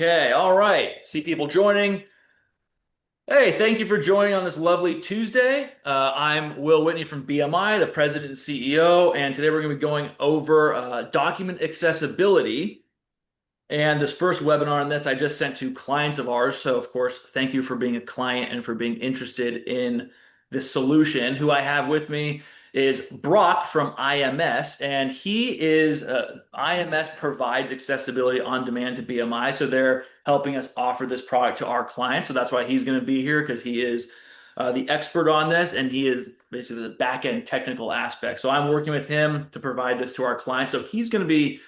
Okay, all right. See people joining. Hey, thank you for joining on this lovely Tuesday. I'm Will Whitney from BMI, the president and CEO, and today we're going to be going over document accessibility. And this first webinar on this I just sent to clients of ours. So, of course, thank you for being a client and for being interested in this solution. Who I have with me is Brock from IMS, and he is IMS provides accessibility on demand to BMI. So they're helping us offer this product to our clients. So that's why he's going to be here because he is the expert on this, and he is basically the back end technical aspect. So I'm working with him to provide this to our clients. So he's going to be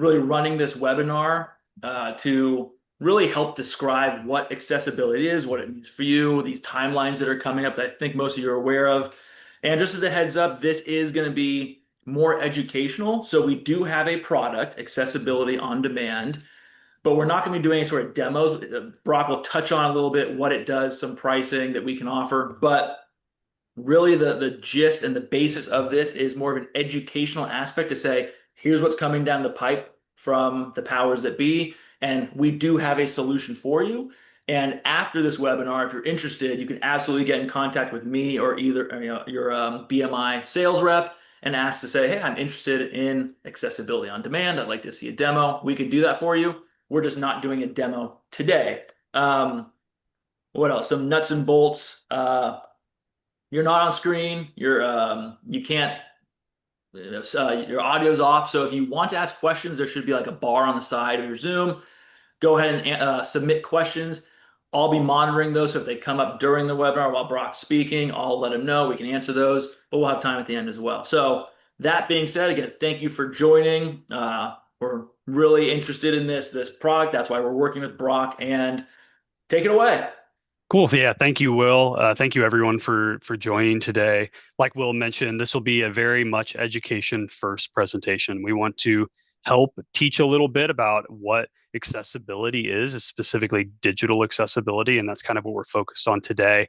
really running this webinar to really help describe what accessibility is, what it means for you, these timelines that are coming up that I think most of you are aware of. And just as a heads up, this is going to be more educational. So we do have a product, Accessibility on Demand, but we're not going to be doing any sort of demos. Brock will touch on a little bit what it does, some pricing that we can offer, but really the gist and the basis of this is more of an educational aspect to say, here's what's coming down the pipe from the powers that be, and we do have a solution for you. And after this webinar, if you're interested, you can absolutely get in contact with me or either your BMI sales rep and ask to say, hey, I'm interested in accessibility on demand. I'd like to see a demo. We can do that for you. We're just not doing a demo today. What else? Some nuts and bolts. You're not on screen. You can't. Your audio's off. So if you want to ask questions, there should be like a bar on the side of your Zoom. Go ahead and submit questions. I'll be monitoring those. So if they come up during the webinar while Brock's speaking, I'll let him know. We can answer those, but we'll have time at the end as well. So that being said, again, thank you for joining. We're really interested in this product. That's why we're working with Brock. And take it away. Cool. Yeah. Thank you, Will. Thank you everyone for joining today. Like Will mentioned, this will be a very much education first presentation. We want to help teach a little bit about what accessibility is specifically digital accessibility, and that's kind of what we're focused on today.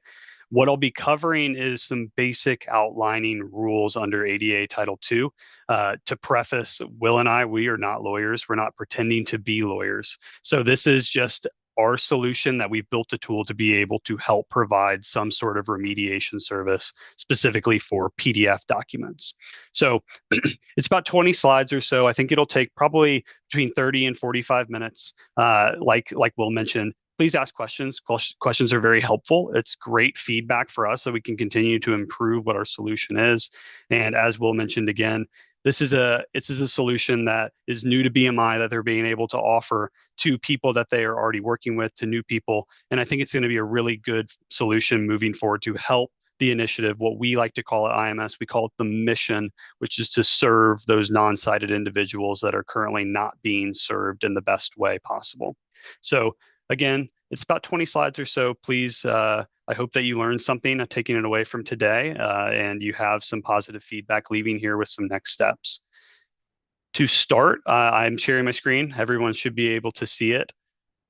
What I'll be covering is some basic outlining rules under ADA Title II. To preface, Will and I, we are not lawyers. We're not pretending to be lawyers. So this is just our solution that we've built a tool to be able to help provide some sort of remediation service specifically for PDF documents. So it's about 20 slides or so. I think it'll take probably between 30 and 45 minutes. Like Will mentioned, please ask questions. Questions are very helpful. It's great feedback for us so we can continue to improve what our solution is. And as Will mentioned again, this is a solution that is new to BMI that they're being able to offer to people that they are already working with, to new people. And I think it's going to be a really good solution moving forward to help the initiative, what we like to call at IMS, we call it the mission, which is to serve those non-sighted individuals that are currently not being served in the best way possible. So again, it's about 20 slides or so. Please, I hope that you learned something taking it away from today, and you have some positive feedback leaving here with some next steps. To start, I'm sharing my screen. Everyone should be able to see it.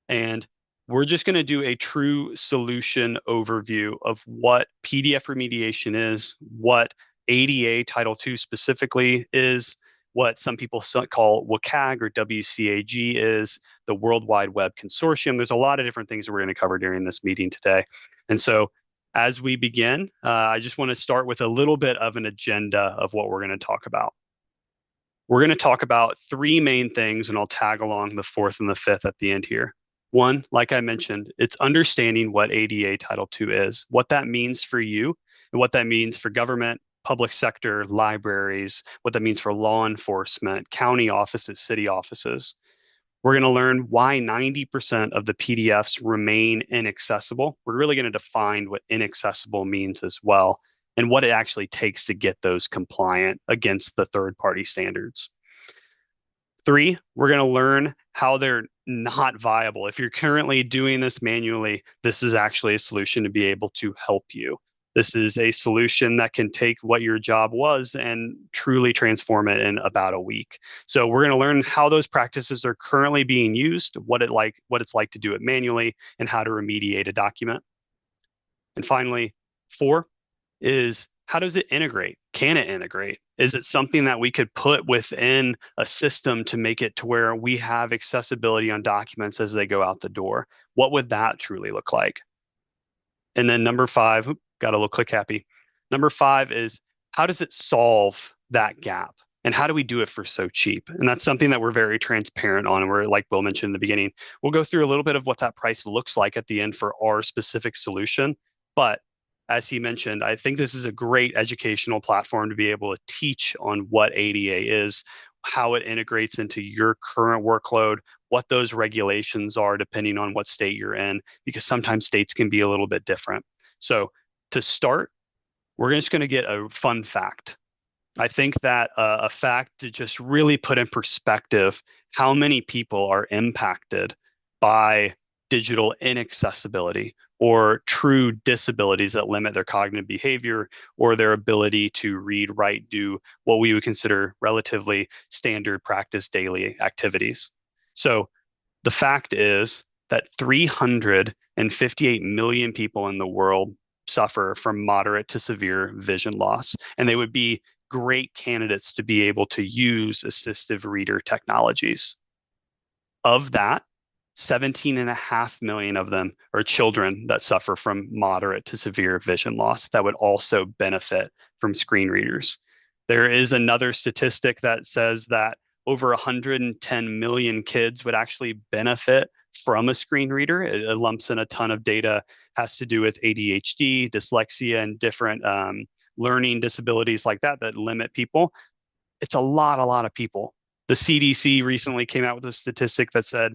And we're just going to do a true solution overview of what PDF remediation is, what ADA Title II specifically is, what some people call WCAG or WCAG is, the World Wide Web Consortium. There's a lot of different things that we're going to cover during this meeting today. And so as we begin, I just want to start with a little bit of an agenda of what we're going to talk about. We're going to talk about three main things, and I'll tag along the fourth and the fifth at the end here. One, like I mentioned, it's understanding what ADA Title II is, what that means for you, and what that means for government, public sector, libraries, what that means for law enforcement, county offices, city offices. We're going to learn why 90% of the PDFs remain inaccessible. We're really going to define what inaccessible means as well, and what it actually takes to get those compliant against the third-party standards. Three, we're going to learn how they're not viable. If you're currently doing this manually, this is actually a solution to be able to help you. This is a solution that can take what your job was and truly transform it in about a week. So we're going to learn how those practices are currently being used, what it's like to do it manually, and how to remediate a document. And finally, four is how does it integrate? Can it integrate? Is it something that we could put within a system to make it to where we have accessibility on documents as they go out the door? What would that truly look like? And then number five, got a little click happy. Number five is how does it solve that gap? And how do we do it for so cheap? And that's something that we're very transparent on. And we're, like Will mentioned in the beginning, we'll go through a little bit of what that price looks like at the end for our specific solution. But as he mentioned, I think this is a great educational platform to be able to teach on what ADA is, how it integrates into your current workload, what those regulations are depending on what state you're in, because sometimes states can be a little bit different. So to start, we're just going to get a fun fact. I think that a fact to just really put in perspective how many people are impacted by digital inaccessibility or true disabilities that limit their cognitive behavior or their ability to read, write, do what we would consider relatively standard practice daily activities. So the fact is that 358 million people in the world suffer from moderate to severe vision loss, and they would be great candidates to be able to use assistive reader technologies. Of that, 17.5 million of them are children that suffer from moderate to severe vision loss that would also benefit from screen readers. There is another statistic that says that over 110 million kids would actually benefit from a screen reader. It lumps in a ton of data, has to do with ADHD, dyslexia, and different learning disabilities like that that limit people. It's a lot of people. The CDC recently came out with a statistic that said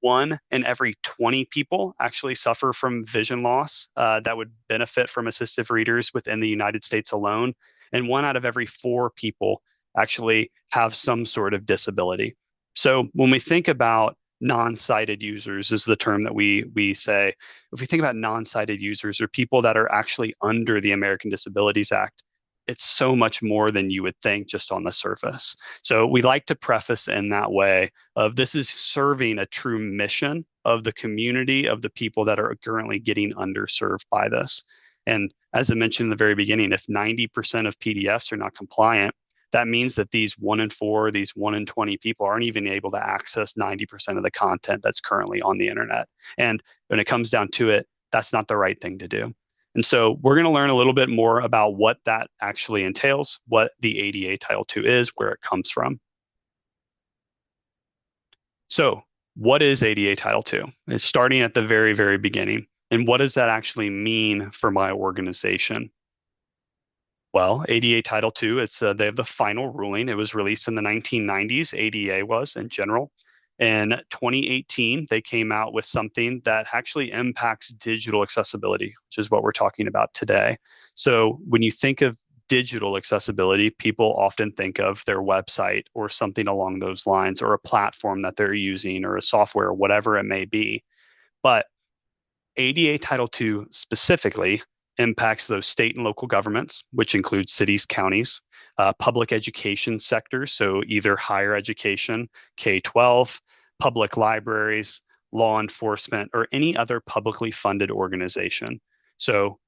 1 in every 20 people actually suffer from vision loss that would benefit from assistive readers within the United States alone. And 1 out of every 4 people actually have some sort of disability. So when we think about non-sighted users is the term that we say. If we think about non-sighted users or people that are actually under the American Disabilities Act, it's so much more than you would think just on the surface. So we like to preface in that way of this is serving a true mission of the community of the people that are currently getting underserved by this. And as I mentioned in the very beginning, if 90% of PDFs are not compliant, that means that these 1 in 4, these 1 in 20 people aren't even able to access 90% of the content that's currently on the internet. And when it comes down to it, that's not the right thing to do. And so we're going to learn a little bit more about what that actually entails, what the ADA Title II is, where it comes from. So, what is ADA Title II? It's starting at the very, very beginning. And what does that actually mean for my organization? Well, ADA Title II, they have the final ruling. It was released in the 1990s, ADA was in general. In 2018, they came out with something that actually impacts digital accessibility, which is what we're talking about today. So when you think of digital accessibility, people often think of their website or something along those lines, or a platform that they're using, or a software, or whatever it may be. But ADA Title II specifically impacts those state and local governments, which includes cities, counties, public education sectors, so either higher education, K-12, public libraries, law enforcement, or any other publicly funded organization. So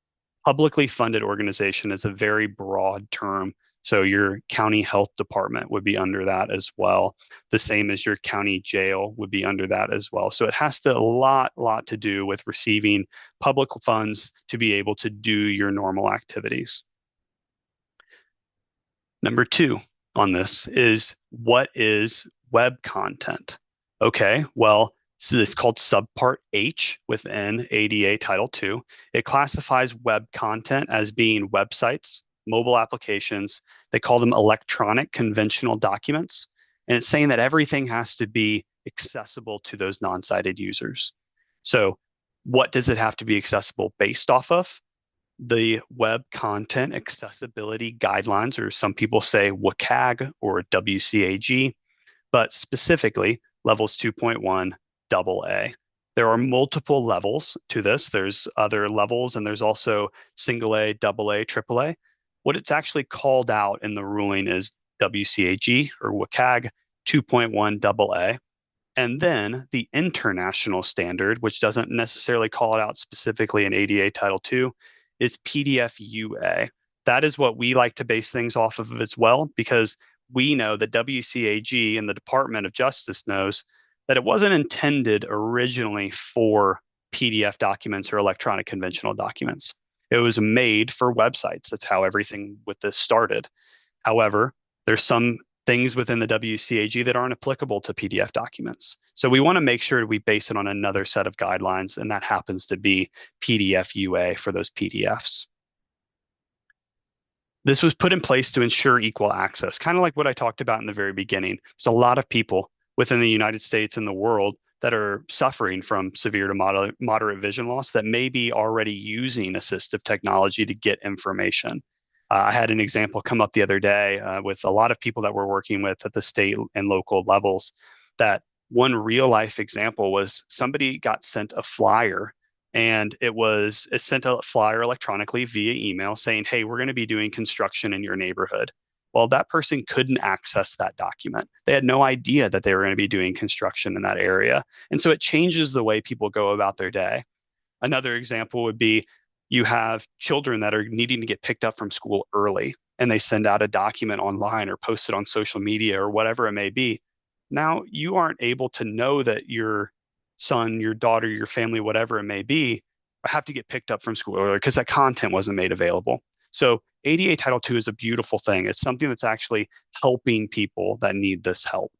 publicly funded organization is a very broad term. So your county health department would be under that as well. The same as your county jail would be under that as well. So it has to a lot to do with receiving public funds to be able to do your normal activities. Number two on this is what is web content? Okay, well, so it's called Subpart H within ADA Title II. It classifies web content as being websites, mobile applications. They call them electronic conventional documents. And it's saying that everything has to be accessible to those non-sighted users. So, what does it have to be accessible based off of? The Web Content Accessibility Guidelines, or some people say WCAG or WCAG, but specifically levels 2.1 AA. There are multiple levels to this. There's other levels, and there's also single A, double A, triple A. What it's actually called out in the ruling is WCAG or WCAG 2.1 AA. And then the international standard, which doesn't necessarily call it out specifically in ADA Title II, is PDF UA. that is what we like to base things off of as well, because we know that WCAG and the Department of Justice knows that it wasn't intended originally for PDF documents or electronic conventional documents. It was made for websites. That's how everything with this started. However, there's some things within the WCAG that aren't applicable to PDF documents. So we want to make sure we base it on another set of guidelines, and that happens to be PDF UA for those PDFs. This was put in place to ensure equal access, kind of like what I talked about in the very beginning. There's a lot of people within the United States and the world that are suffering from severe to moderate vision loss that may be already using assistive technology to get information. I had an example come up the other day with a lot of people that we're working with at the state and local levels. That one real life example was somebody got sent a flyer, and it sent a flyer electronically via email saying, hey, we're going to be doing construction in your neighborhood. Well, that person couldn't access that document. They had no idea that they were going to be doing construction in that area. And so it changes the way people go about their day. Another example would be you have children that are needing to get picked up from school early, and they send out a document online or post it on social media or whatever it may be. Now you aren't able to know that your son, your daughter, your family, whatever it may be, have to get picked up from school early because that content wasn't made available. So ADA Title II is a beautiful thing. It's something that's actually helping people that need this help.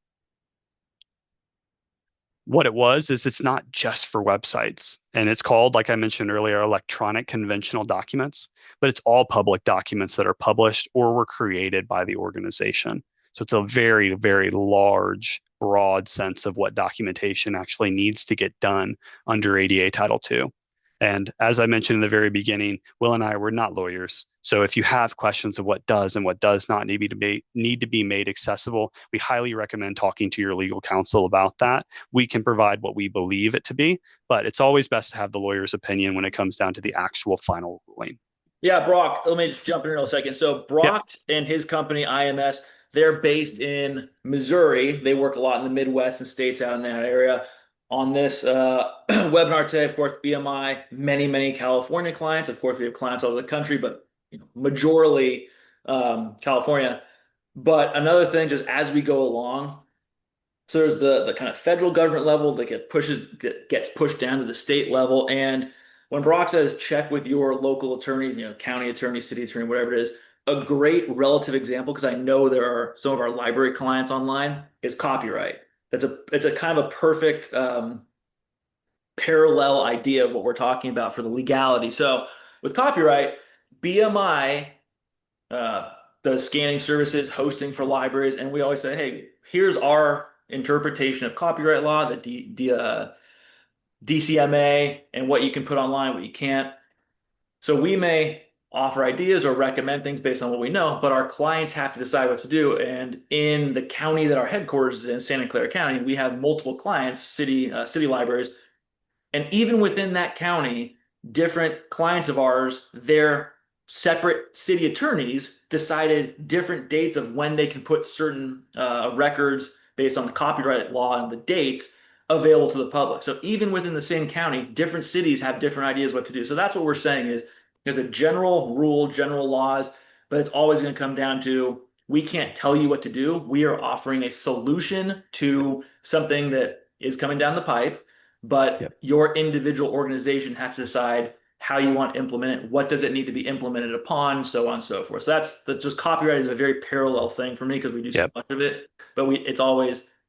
What it was is it's not just for websites, and it's called, like I mentioned earlier, electronic conventional documents, but it's all public documents that are published or were created by the organization. So it's a very, very large, broad sense of what documentation actually needs to get done under ADA Title II. And as I mentioned in the very beginning, Will and I were not lawyers. So if you have questions of what does and what does not need to be made accessible, we highly recommend talking to your legal counsel about that. We can provide what we believe it to be, but it's always best to have the lawyer's opinion when it comes down to the actual final ruling. Yeah, Brock, let me just jump in real second. So Yep, Brock and his company, IMS, they're based in Missouri. They work a lot in the Midwest and states out in that area. On this webinar today, of course, BMI, many, many California clients. Of course, we have clients all over the country, but majorly California. But another thing, just as we go along, so there's the kind of federal government level that gets pushed down to the state level. And when Brock says check with your local attorneys, county attorney, city attorney, whatever it is, a great relative example, because I know there are some of our library clients online, is copyright. It's a kind of a perfect parallel idea of what we're talking about for the legality. So with copyright, BMI uh, does scanning services, hosting for libraries, and we always say, hey, here's our interpretation of copyright law, the DCMA, and what you can put online, what you can't. So we may offer ideas or recommend things based on what we know, but our clients have to decide what to do. And in the county that our headquarters is in, Santa Clara County, we have multiple clients, city libraries, and even within that county, different clients of ours, their separate city attorneys decided different dates of when they can put certain records based on the copyright law and the dates available to the public. So even within the same county, different cities have different ideas what to do. So that's what we're saying is there's a general rule, general laws, but it's always going to come down to we can't tell you what to do. We are offering a solution to something that is coming down the pipe, but yep, your individual organization has to decide how you want to implement it, what does it need to be implemented upon, so on and so forth. So that's just copyright is a very parallel thing for me because we do so yep. much of it, but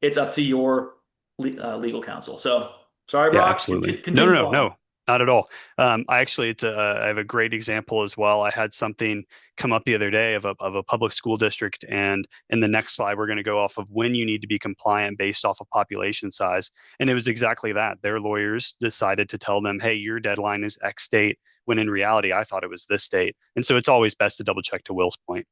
it's up to your legal counsel. So sorry, Yeah, Brock, absolutely. No, no, continue no, on. no, not at all. I actually, I have a great example as well. I had something come up the other day of a public school district, and in the next slide, we're going to go off of when you need to be compliant based off of population size. And it was exactly that. Their lawyers decided to tell them, hey, your deadline is X date, when in reality, I thought it was this date. And so it's always best to double check to Will's point.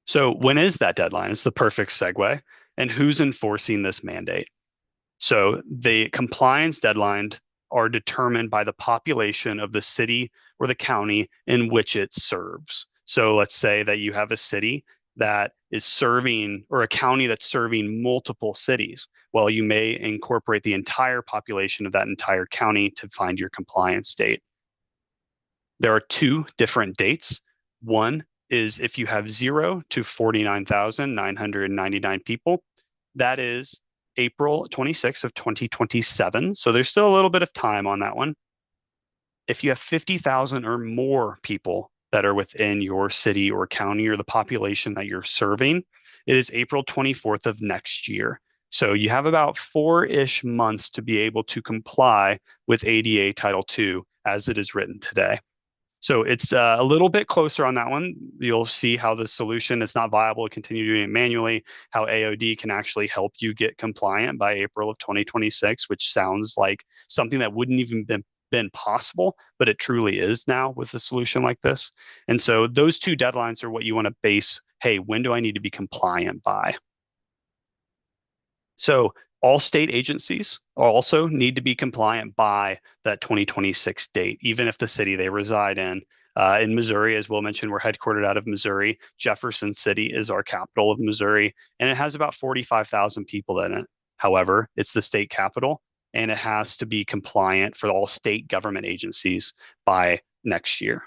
So when is that deadline? It's the perfect segue. And who's enforcing this mandate? So the compliance deadlines are determined by the population of the city or the county in which it serves. So let's say that you have a city that is serving or a county that's serving multiple cities. Well, you may incorporate the entire population of that entire county to find your compliance date. There are two different dates. One is if you have 0 to 49,999 people, that is April 26th of 2027. So there's still a little bit of time on that one. If you have 50,000 or more people that are within your city or county or the population that you're serving, it is April 24th of next year. So you have about 4-ish months to be able to comply with ADA Title II as it is written today. So it's a little bit closer on that one. You'll see how the solution is not viable to continue doing it manually, how AOD can actually help you get compliant by April of 2026, which sounds like something that wouldn't even been possible, but it truly is now with a solution like this. And so those two deadlines are what you want to base, hey, when do I need to be compliant by? So all state agencies also need to be compliant by that 2026 date, even if the city they reside in. In Missouri, as Will mentioned, we're headquartered out of Missouri. Jefferson City is our capital of Missouri, and it has about 45,000 people in it. However, it's the state capital, and it has to be compliant for all state government agencies by next year.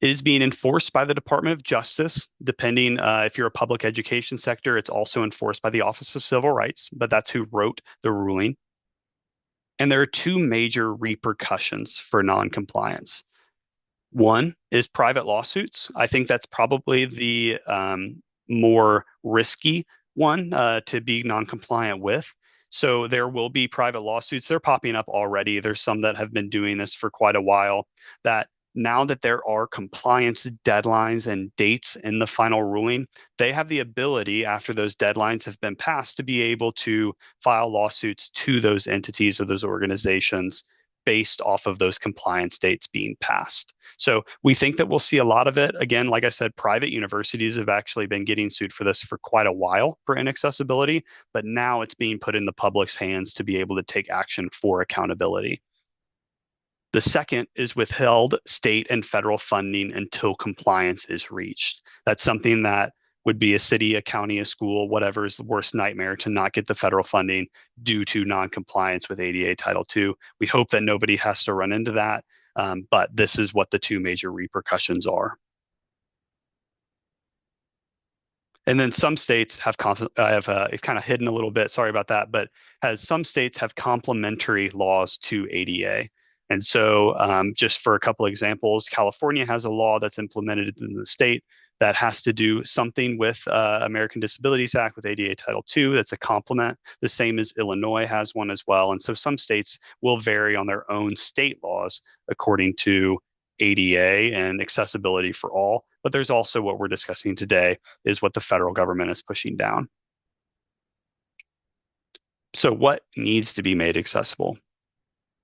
It is being enforced by the Department of Justice. Depending if you're a public education sector, it's also enforced by the Office of Civil Rights, but that's who wrote the ruling. And there are two major repercussions for noncompliance. One is private lawsuits. I think that's probably the more risky one to be non-compliant with. So there will be private lawsuits. They're popping up already. There's some that have been doing this for quite a while that now that there are compliance deadlines and dates in the final ruling, they have the ability, after those deadlines have been passed, to be able to file lawsuits to those entities or those organizations based off of those compliance dates being passed. So we think that we'll see a lot of it. Again, like I said, private universities have actually been getting sued for this for quite a while for inaccessibility, but now it's being put in the public's hands to be able to take action for accountability. The second is withheld state and federal funding until compliance is reached. That's something that would be a city, a county, a school, whatever's the worst nightmare to not get the federal funding due to noncompliance with ADA Title II. We hope that nobody has to run into that, but this is what the two major repercussions are. And then some states have it's kind of hidden a little bit. Sorry about that, but has some states have complementary laws to ADA. And so, just for a couple of examples, California has a law that's implemented in the state that has to do something with American Disabilities Act with ADA Title II. That's a complement. The same as Illinois has one as well. And so some states will vary on their own state laws according to ADA and accessibility for all. But there's also what we're discussing today is what the federal government is pushing down. So what needs to be made accessible?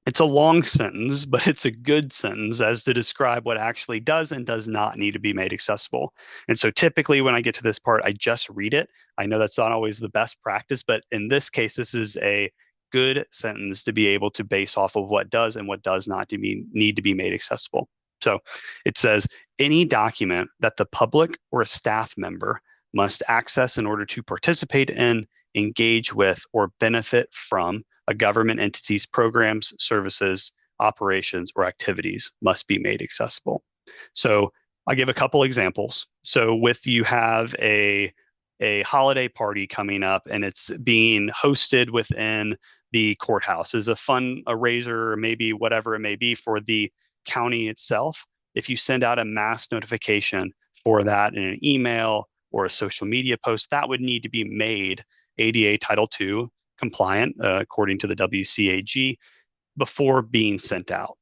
It's a long sentence, but it's a good sentence as to describe what actually does and does not need to be made accessible. And so typically when I get to this part, I just read it. I know that's not always the best practice, but in this case, this is a good sentence to be able to base off of what does and what does not need to be made accessible. So it says any document that the public or a staff member must access in order to participate in, engage with, or benefit from a government entity's programs, services, operations, or activities must be made accessible. So I'll give a couple examples. So with you have a holiday party coming up and it's being hosted within the courthouse as a fundraiser or maybe whatever it may be for the county itself. If you send out a mass notification for that in an email or a social media post, that would need to be made ADA Title II compliant, according to the WCAG, before being sent out.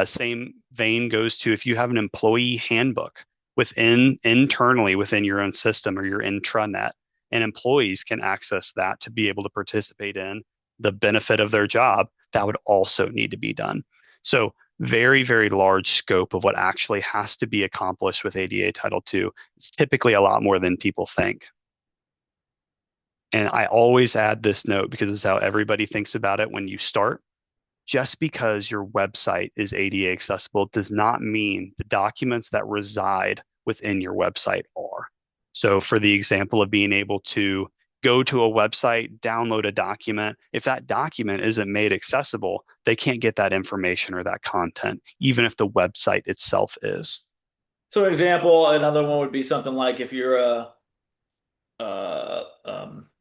Same vein goes to if you have an employee handbook internally within your own system or your intranet, and employees can access that to be able to participate in the benefit of their job, that would also need to be done. So very, very large scope of what actually has to be accomplished with ADA Title II. It's typically a lot more than people think. And I always add this note because it's how everybody thinks about it when you start. Just because your website is ADA accessible does not mean the documents that reside within your website are. So for the example of being able to go to a website, download a document. If that document isn't made accessible, they can't get that information or that content, even if the website itself is. So, an example, another one would be something like if you're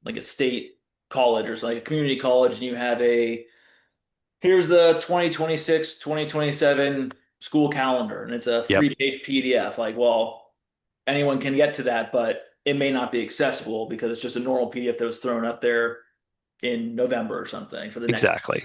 like a state college or something, like a community college, and you have a here's the 2026, 2027 school calendar, and it's a Yep, three-page PDF. Like, well, anyone can get to that, but it may not be accessible because it's just a normal PDF that was thrown up there in November or something for the next. exactly.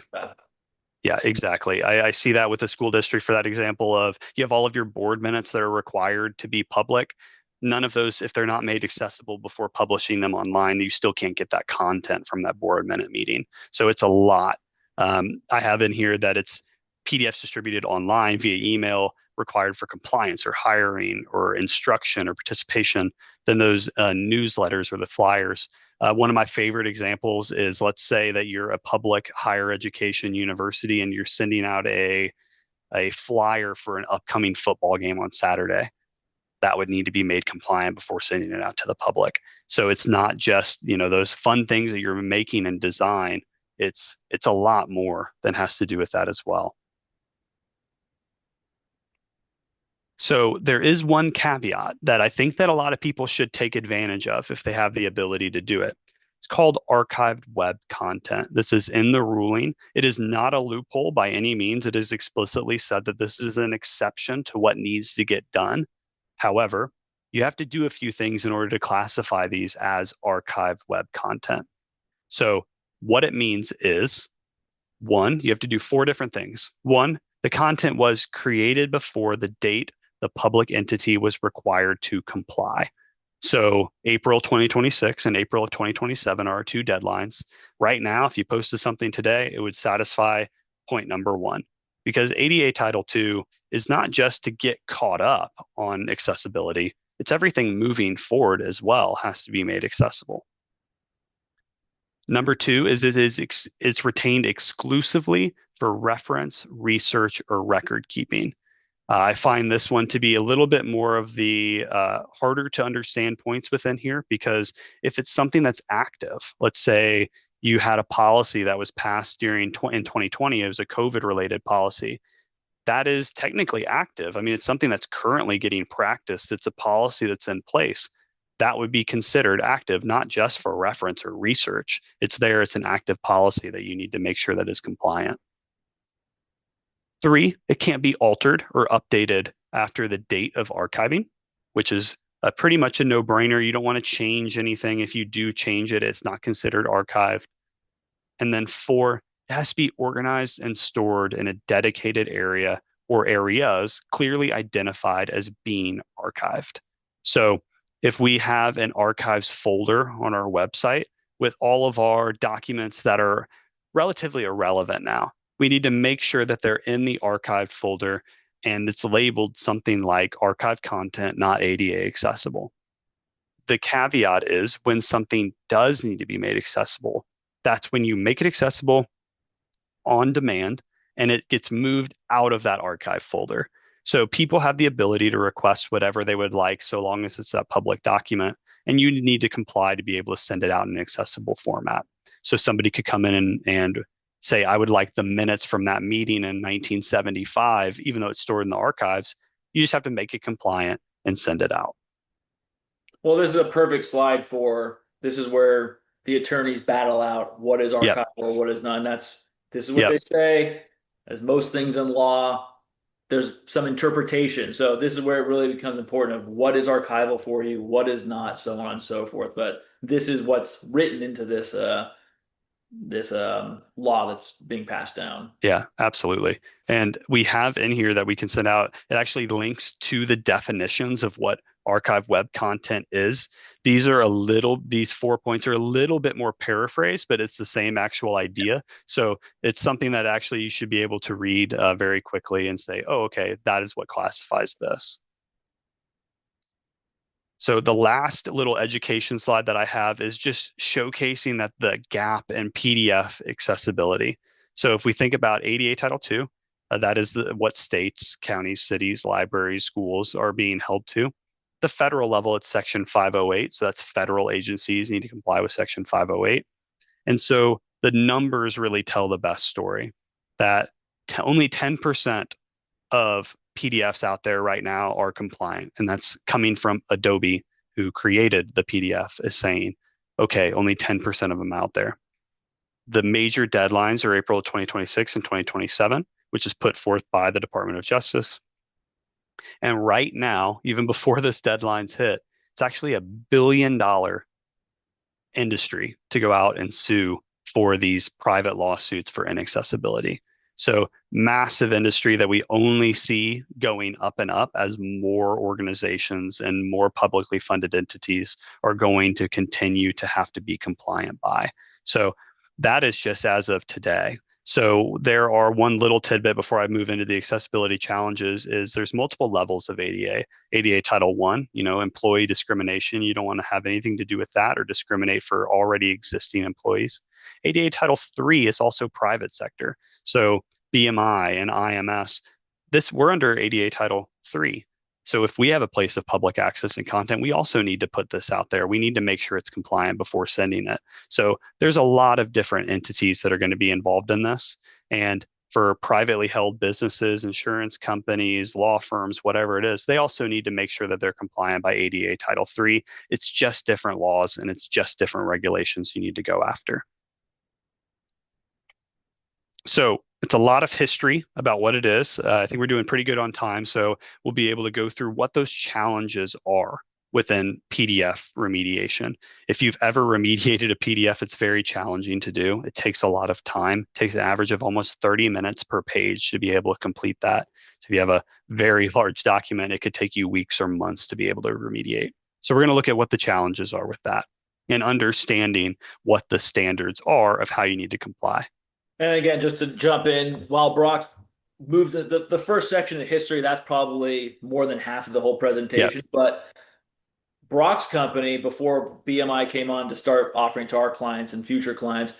Yeah, exactly. I see that with the school district for that example of you have all of your board minutes that are required to be public. None of those, if they're not made accessible before publishing them online, you still can't get that content from that board minute meeting. So it's a lot. I have in here that it's PDFs distributed online via email required for compliance or hiring or instruction or participation. Then those newsletters or the flyers, one of my favorite examples is, let's say that you're a public higher education university and you're sending out a flyer for an upcoming football game on Saturday. That would need to be made compliant before sending it out to the public. So it's not just, those fun things that you're making in design. It's a lot more than has to do with that as well. So there is one caveat that I think that a lot of people should take advantage of if they have the ability to do it. It's called archived web content. This is in the ruling. It is not a loophole by any means. It is explicitly said that this is an exception to what needs to get done. However, you have to do a few things in order to classify these as archived web content. So what it means is, one, you have to do four different things. One, the content was created before the date the public entity was required to comply. So April 2026 and April of 2027 are our two deadlines. Right now, if you posted something today, it would satisfy point number one, because ADA Title II is not just to get caught up on accessibility, it's everything moving forward as well has to be made accessible. Number two is it's retained exclusively for reference, research, or record keeping. I find this one to be a little bit more of the harder to understand points within here, because if it's something that's active, let's say you had a policy that was passed in 2020, it was a COVID related policy. That is technically active. I mean, it's something that's currently getting practiced. It's a policy that's in place. That would be considered active, not just for reference or research. It's there, it's an active policy that you need to make sure that is compliant. Three, it can't be altered or updated after the date of archiving, which is pretty much a no-brainer. You don't want to change anything. If you do change it, it's not considered archived. And then four, it has to be organized and stored in a dedicated area or areas clearly identified as being archived. So if we have an archives folder on our website with all of our documents that are relatively irrelevant now, we need to make sure that they're in the archived folder and it's labeled something like archive content, not ADA accessible. The caveat is when something does need to be made accessible, that's when you make it accessible on demand and it gets moved out of that archive folder. So people have the ability to request whatever they would like so long as it's a public document, and you need to comply to be able to send it out in an accessible format. So somebody could come in and say, I would like the minutes from that meeting in 1975, even though it's stored in the archives. You just have to make it compliant and send it out. Well, this is a perfect slide for this is where the attorneys battle out what is Yep. archival or what is not. And this is what Yep. they say. As most things in law, there's some interpretation. So this is where it really becomes important of what is archival for you, what is not, so on and so forth. But this is what's written into this law that's being passed down. Yeah, absolutely. And we have in here that we can send out, it actually links to the definitions of what archive web content is. These 4 points are a little bit more paraphrased, but it's the same actual idea. So it's something that actually you should be able to read very quickly and say, oh, okay, that is what classifies this. So the last little education slide that I have is just showcasing that the gap in PDF accessibility. So if we think about ADA Title II, that is what states, counties, cities, libraries, schools are being held to. The federal level, it's Section 508. So that's federal agencies need to comply with Section 508. And so the numbers really tell the best story that only 10% of PDFs out there right now are compliant. And that's coming from Adobe, who created the PDF, is saying, okay, only 10% of them out there. The major deadlines are April 2026 and 2027, which is put forth by the Department of Justice. And right now, even before this deadline's hit, it's actually $1 billion industry to go out and sue for these private lawsuits for inaccessibility. So massive industry that we only see going up and up as more organizations and more publicly funded entities are going to continue to have to be compliant by. So that is just as of today. So there are one little tidbit before I move into the accessibility challenges is there's multiple levels of ADA. ADA Title One, employee discrimination. You don't want to have anything to do with that or discriminate for already existing employees. ADA Title Three is also private sector. So BMI and IMS, we're under ADA Title Three. So if we have a place of public access and content, we also need to put this out there. We need to make sure it's compliant before sending it. So there's a lot of different entities that are going to be involved in this. And for privately held businesses, insurance companies, law firms, whatever it is, they also need to make sure that they're compliant by ADA Title III. It's just different laws and it's just different regulations you need to go after. So it's a lot of history about what it is. I think we're doing pretty good on time, so we'll be able to go through what those challenges are within PDF remediation. If you've ever remediated a PDF, it's very challenging to do. It takes a lot of time. It takes an average of almost 30 minutes per page to be able to complete that. So if you have a very large document, it could take you weeks or months to be able to remediate. So we're going to look at what the challenges are with that and understanding what the standards are of how you need to comply. And again, just to jump in, while Brock moves the first section of history, that's probably more than half of the whole Yeah, presentation. But Brock's company, before BMI came on to start offering to our clients and future clients,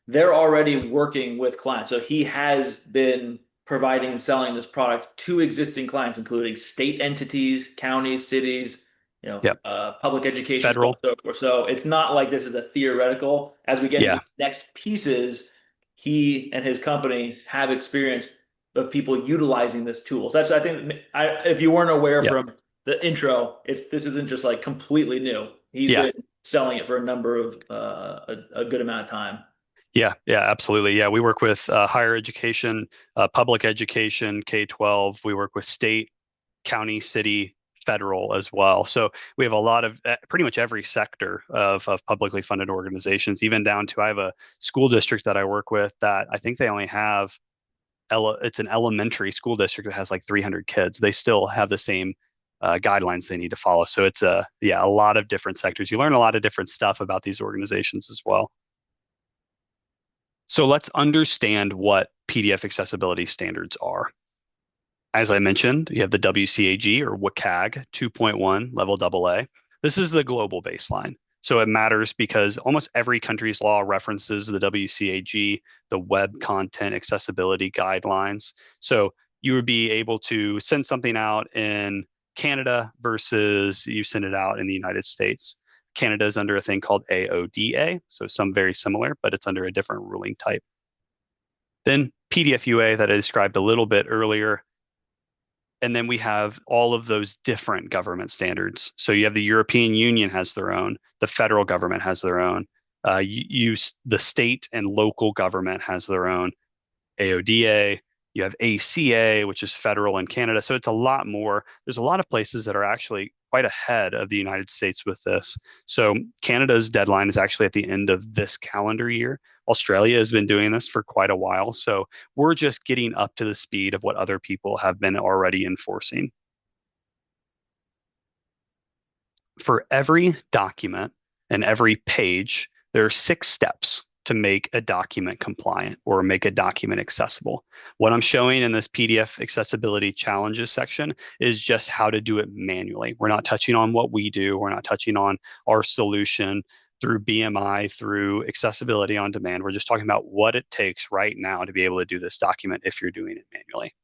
they're already working with clients. So he has been providing and selling this product to existing clients, including state entities, counties, cities, yeah, public education, so on federal. and so forth. So it's not like this is a theoretical. As we get into Yeah, the next pieces, he and his company have experience of people utilizing this tool. So that's, I think, if you weren't aware yeah, from the intro, this isn't just like completely new. He's yeah. been selling it for a number of a good amount of time. Yeah, yeah, absolutely. Yeah, we work with higher education, public education, K-12. We work with state, county, city, federal as well. So we have a lot of pretty much every sector of publicly funded organizations, even down to I have a school district that I work with that I think they only have, it's an elementary school district that has like 300 kids. They still have the same guidelines they need to follow. So it's a lot of different sectors. You learn a lot of different stuff about these organizations as well. So let's understand what PDF accessibility standards are. As I mentioned, you have the WCAG or WCAG 2.1 level AA. This is the global baseline. So it matters because almost every country's law references the WCAG, the Web Content Accessibility Guidelines. So you would be able to send something out in Canada versus you send it out in the United States. Canada is under a thing called AODA, so some very similar, but it's under a different ruling type. Then PDFUA that I described a little bit earlier. And then we have all of those different government standards. So you have the European Union has their own, the federal government has their own, the state and local government has their own, AODA, you have ACA, which is federal in Canada. So it's a lot more. There's a lot of places that are actually quite ahead of the United States with this. So Canada's deadline is actually at the end of this calendar year. Australia has been doing this for quite a while. So we're just getting up to the speed of what other people have been already enforcing. For every document and every page, there are 6 steps to make a document compliant or make a document accessible. What I'm showing in this PDF accessibility challenges section is just how to do it manually. We're not touching on what we do. We're not touching on our solution through BMI, through accessibility on demand. We're just talking about what it takes right now to be able to do this document if you're doing it manually.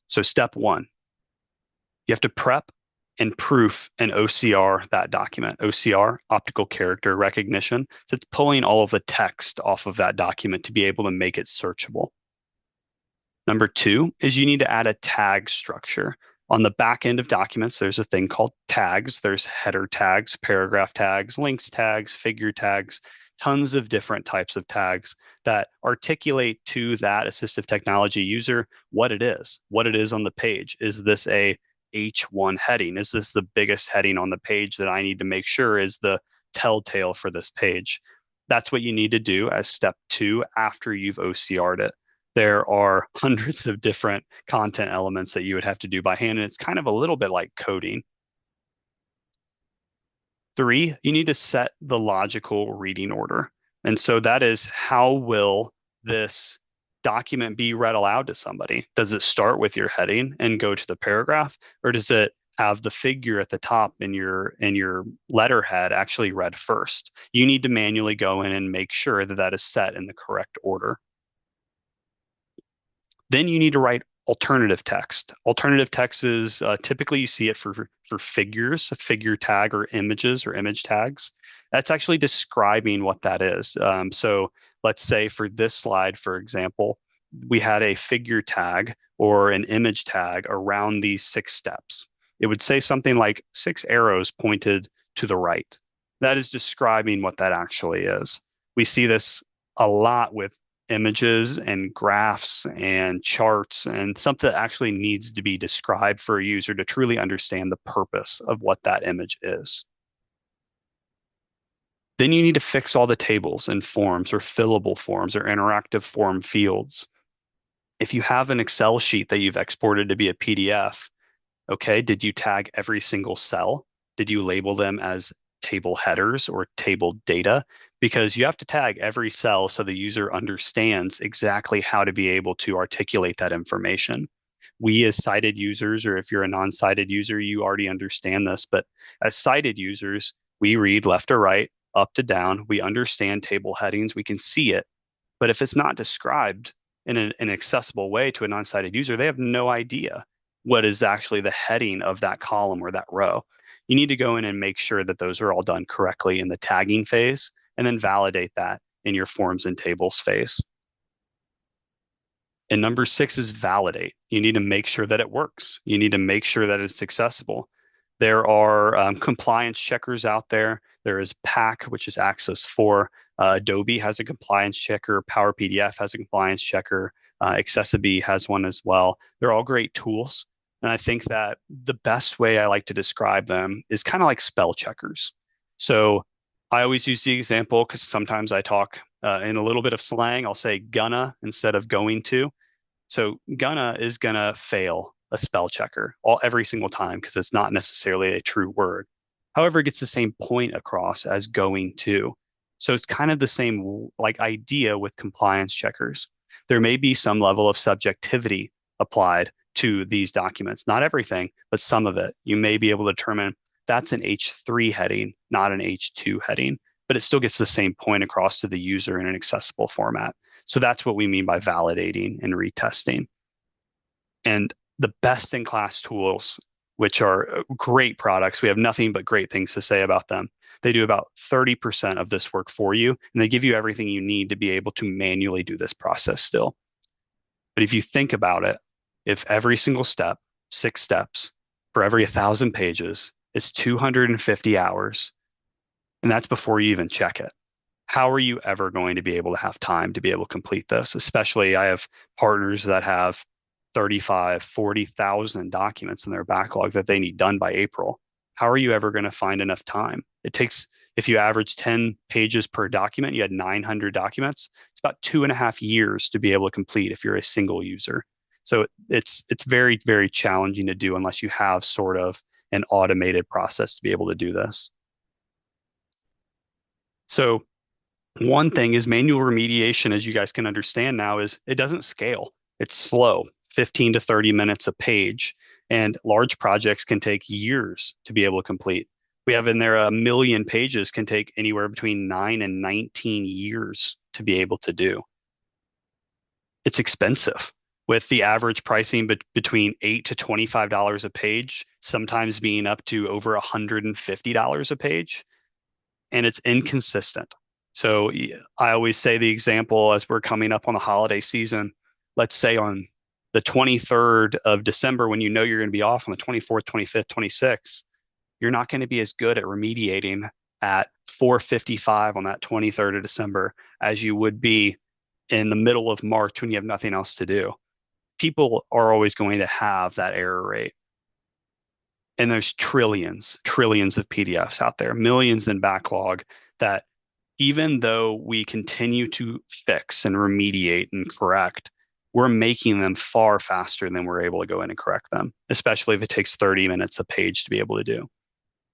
So step 1, you have to prep and proof and OCR that document. OCR, optical character recognition. So it's pulling all of the text off of that document to be able to make it searchable. Number two is you need to add a tag structure. On the back end of documents, there's a thing called tags. There's header tags, paragraph tags, links tags, figure tags, tons of different types of tags that articulate to that assistive technology user what it is on the page. Is this a H1 heading? Is this the biggest heading on the page that I need to make sure is the telltale for this page? That's what you need to do as step two after you've OCR'd it. There are hundreds of different content elements that you would have to do by hand, and it's kind of a little bit like coding. Three, you need to set the logical reading order. And so that is, how will this document be read aloud to somebody? Does it start with your heading and go to the paragraph, or does it have the figure at the top in your letterhead actually read first? You need to manually go in and make sure that that is set in the correct order. Then you need to write alternative text. Alternative text is typically you see it for figures, a figure tag, or images or image tags. That's actually describing what that is. So let's say for this slide, for example, we had a figure tag or an image tag around these 6 steps. It would say something like 6 arrows pointed to the right. That is describing what that actually is. We see this a lot with images and graphs and charts, and something that actually needs to be described for a user to truly understand the purpose of what that image is. Then you need to fix all the tables and forms or fillable forms or interactive form fields. If you have an Excel sheet that you've exported to be a PDF, okay, did you tag every single cell? Did you label them as table headers or table data? Because you have to tag every cell so the user understands exactly how to be able to articulate that information. We, as sighted users, or if you're a non-sighted user, you already understand this, but as sighted users, we read left to right, up to down. We understand table headings. We can see it. But if it's not described in an accessible way to a non-sighted user, they have no idea what is actually the heading of that column or that row. You need to go in and make sure that those are all done correctly in the tagging phase, and then validate that in your forms and tables phase. And number 6 is validate. You need to make sure that it works. You need to make sure that it's accessible. There are compliance checkers out there. There is PAC, which is Access 4. Adobe has a compliance checker. Power PDF has a compliance checker. Accessibility has one as well. They're all great tools. And I think that the best way I like to describe them is kind of like spell checkers. So I always use the example because sometimes I talk in a little bit of slang. I'll say gonna instead of going to. So gonna is gonna fail a spell checker every single time because it's not necessarily a true word. However, it gets the same point across as going to. So it's kind of the same like idea with compliance checkers. There may be some level of subjectivity applied to these documents. Not everything, but some of it. You may be able to determine that's an H3 heading, not an H2 heading, but it still gets the same point across to the user in an accessible format. So that's what we mean by validating and retesting. And the best in class tools, which are great products, we have nothing but great things to say about them. They do about 30% of this work for you, and they give you everything you need to be able to manually do this process still. But if you think about it, if every single step, 6 steps, for every 1,000 pages is 250 hours, and that's before you even check it, how are you ever going to be able to have time to be able to complete this? Especially, I have partners that have 35, 40,000 documents in their backlog that they need done by April. How are you ever going to find enough time? It takes, if you average 10 pages per document, you had 900 documents. It's about 2.5 years to be able to complete if you're a single user. So it's very, very challenging to do unless you have sort of an automated process to be able to do this. So one thing is manual remediation, as you guys can understand now, is it doesn't scale. It's slow, 15 to 30 minutes a page. And large projects can take years to be able to complete. We have in there 1,000,000 pages can take anywhere between 9 and 19 years to be able to do. It's expensive. with the average pricing between $8 to $25 a page, sometimes being up to over $150 a page, and it's inconsistent. So I always say the example as we're coming up on the holiday season, let's say on the 23rd of December, when you know you're going to be off on the 24th, 25th, 26th, you're not going to be as good at remediating at 4:55 on that 23rd of December as you would be in the middle of March when you have nothing else to do. People are always going to have that error rate. And there's trillions of PDFs out there, millions in backlog that even though we continue to fix and remediate and correct, we're making them far faster than we're able to go in and correct them, especially if it takes 30 minutes a page to be able to do.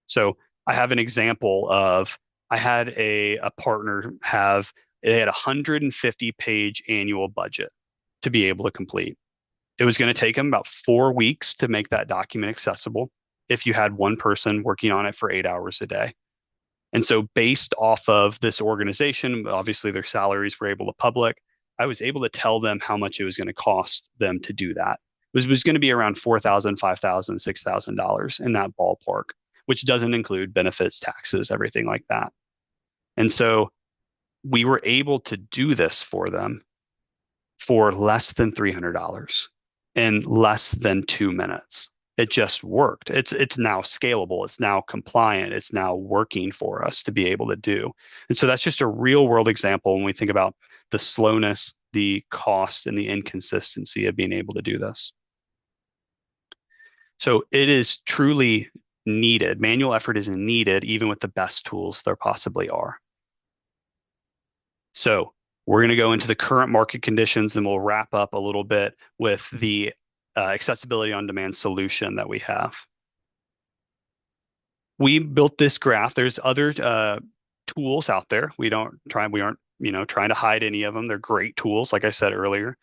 So I have an example of I had a partner have they had a 150 page annual budget to be able to complete. It was going to take them about 4 weeks to make that document accessible if you had one person working on it for 8 hours a day. And so, based off of this organization, obviously their salaries were able to public. I was able to tell them how much it was going to cost them to do that. It was going to be around $4,000, $5,000, $6,000 in that ballpark, which doesn't include benefits, taxes, everything like that. And so, we were able to do this for them for less than $300 in less than 2 minutes. It just worked. It's now scalable. It's now compliant. It's now working for us to be able to do. And so that's just a real world example when we think about the slowness, the cost, and the inconsistency of being able to do this. So it is truly needed. Manual effort is needed even with the best tools there possibly are. So we're going to go into the current market conditions and we'll wrap up a little bit with the accessibility on demand solution that we have. We built this graph. There's other tools out there. We aren't, trying to hide any of them. They're great tools, like I said earlier.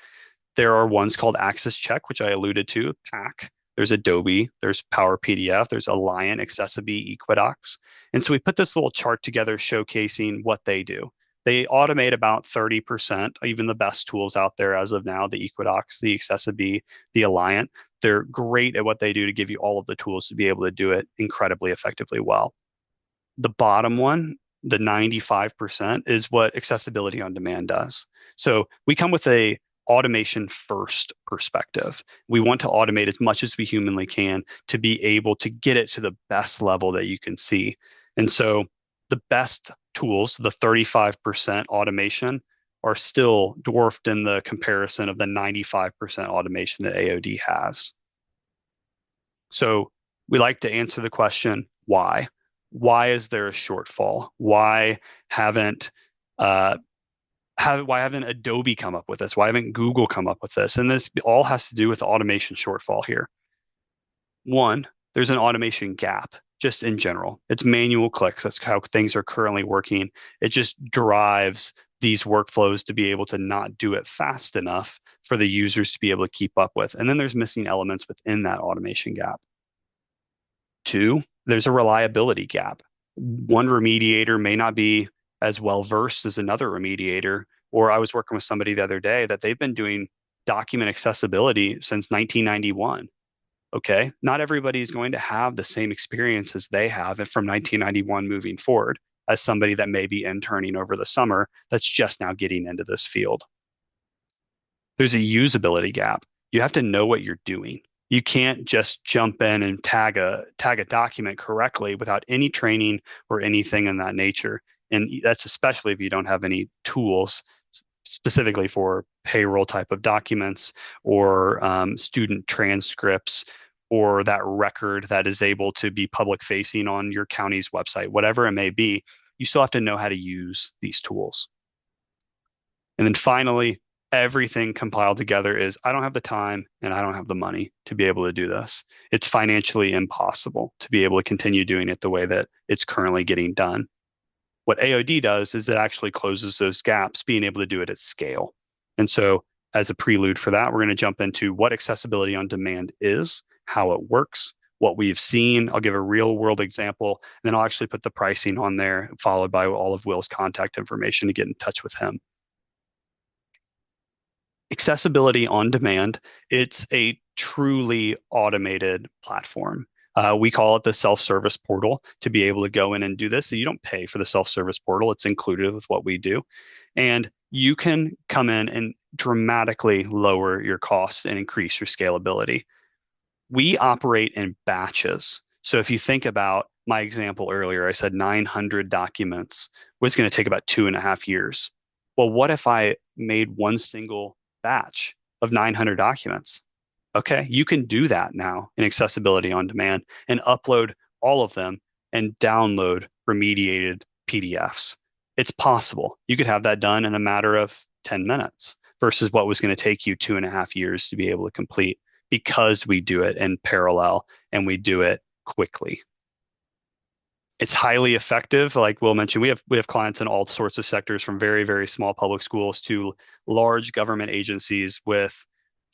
There are ones called Access Check, which I alluded to, PAC. There's Adobe, there's Power PDF, there's Alliant, Accessibility, Equidocs. And so we put this little chart together showcasing what they do. They automate about 30%, even the best tools out there as of now, the Equidocs, the Accessibility, the Alliant. They're great at what they do to give you all of the tools to be able to do it incredibly effectively well. The bottom one, the 95%, is what accessibility on demand does. So we come with a automation first perspective. We want to automate as much as we humanly can to be able to get it to the best level that you can see. And so the best tools, the 35% automation, are still dwarfed in the comparison of the 95% automation that AOD has. So we like to answer the question, why? Why is there a shortfall? Why haven't Adobe come up with this? Why haven't Google come up with this? And this all has to do with the automation shortfall here. One, there's an automation gap just in general. It's manual clicks. That's how things are currently working. It just drives these workflows to be able to not do it fast enough for the users to be able to keep up with. And then there's missing elements within that automation gap. Two, there's a reliability gap. One remediator may not be as well versed as another remediator. Or I was working with somebody the other day that they've been doing document accessibility since 1991. Okay, not everybody is going to have the same experience as they have from 1991 moving forward as somebody that may be interning over the summer that's just now getting into this field. There's a usability gap. You have to know what you're doing. You can't just jump in and tag a document correctly without any training or anything in that nature. And that's especially if you don't have any tools specifically for payroll type of documents or student transcripts or that record that is able to be public facing on your county's website, whatever it may be. You still have to know how to use these tools. And then finally, everything compiled together is I don't have the time and I don't have the money to be able to do this. It's financially impossible to be able to continue doing it the way that it's currently getting done. What AOD does is it actually closes those gaps, being able to do it at scale. And so, as a prelude for that, we're going to jump into what accessibility on demand is, how it works, what we've seen. I'll give a real world example, and then I'll actually put the pricing on there, followed by all of Will's contact information to get in touch with him. Accessibility on demand, it's a truly automated platform. We call it the self-service portal to be able to go in and do this. So you don't pay for the self-service portal, it's included with what we do. And you can come in and dramatically lower your costs and increase your scalability. We operate in batches. So if you think about my example earlier, I said 900 documents was going to take about 2.5 years. Well, what if I made one single batch of 900 documents? Okay, you can do that now in accessibility on demand and upload all of them and download remediated PDFs. It's possible. You could have that done in a matter of 10 minutes versus what was going to take you 2.5 years to be able to complete because we do it in parallel and we do it quickly. It's highly effective. Like Will mentioned, we have clients in all sorts of sectors from very, very small public schools to large government agencies with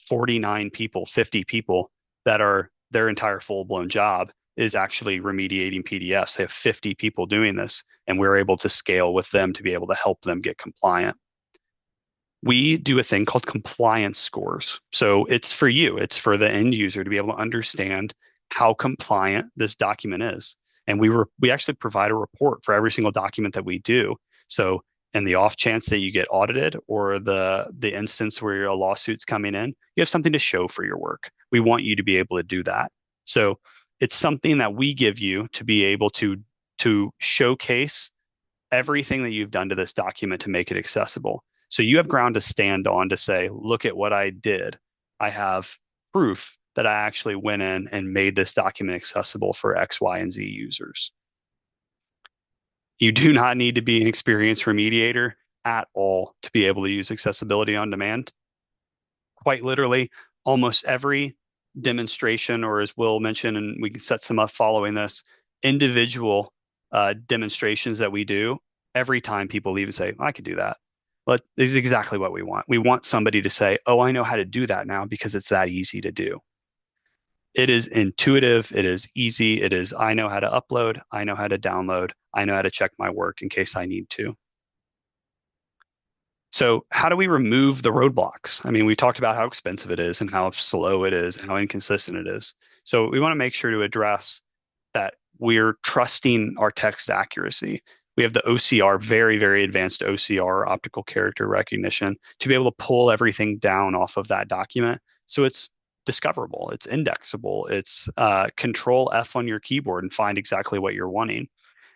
49 people, 50 people that are their entire full-blown job is actually remediating PDFs. They have 50 people doing this, and we're able to scale with them to be able to help them get compliant. We do a thing called compliance scores. So it's for you, it's for the end user to be able to understand how compliant this document is. And we actually provide a report for every single document that we do. So in the off chance that you get audited or the instance where a lawsuit's coming in, you have something to show for your work. We want you to be able to do that. So it's something that we give you to be able to showcase everything that you've done to this document to make it accessible. So you have ground to stand on to say, look at what I did. I have proof that I actually went in and made this document accessible for X, Y, and Z users. You do not need to be an experienced remediator at all to be able to use accessibility on demand. Quite literally, almost every demonstration, or as Will mentioned, and we can set some up following this, individual demonstrations that we do, every time people leave and say, I could do that. But this is exactly what we want. We want somebody to say, oh, I know how to do that now because it's that easy to do. It is intuitive. It is easy. It is, I know how to upload. I know how to download. I know how to check my work in case I need to. So how do we remove the roadblocks? I mean, we talked about how expensive it is and how slow it is and how inconsistent it is. So we want to make sure to address that we're trusting our text accuracy. We have the OCR, very, very advanced OCR, optical character recognition, to be able to pull everything down off of that document. So it's discoverable, it's indexable, it's Control F on your keyboard and find exactly what you're wanting.